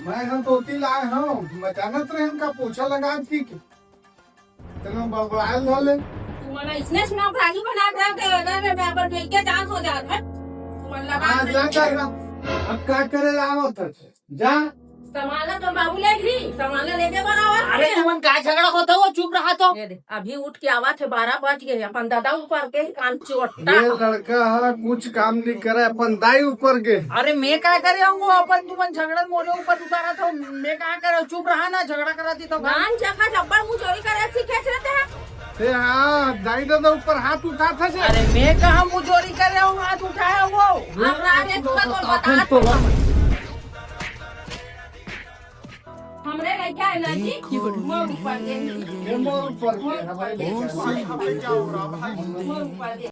मैं हम तोती लाए हूँ मचानत रहे हमका पूछा लगा थी कि तेरे बड़बड़ायल धोले तुम्हारा इसने सुना भागी बना दे के अगर मैं पर देख के जान हो जात है तुम्हारा लगा हाँ जा कर अब क्या करे आवत है जा सामान तो बाबू ले ली सामान लेके बनावा अरे तुमन का झगड़ा होता हो चुप रहा तो अभी उठ के आवा थे 12 बज गए अपन दादा ऊपर के कान चोटा ये लड़का है कुछ काम नहीं करे अपन दाई ऊपर के अरे मैं क्या करे हूँ अपन तुमन झगड़ा मोरे ऊपर उतारा था मैं क्या करे चुप रहा ना झगड़ा करा थी तो गान जगह जब्बर मुंह चोरी करे सीखे रहते हैं ते हाँ दाई दादा ऊपर हाथ उठा था से अरे मैं कहा मुँह चोरी कर रहा हूँ हाथ उठाया वो अब राजे तो बता हमरे लइका एनर्जी मोर ऊपर के मोर ऊपर के हमारे मोर ऊपर के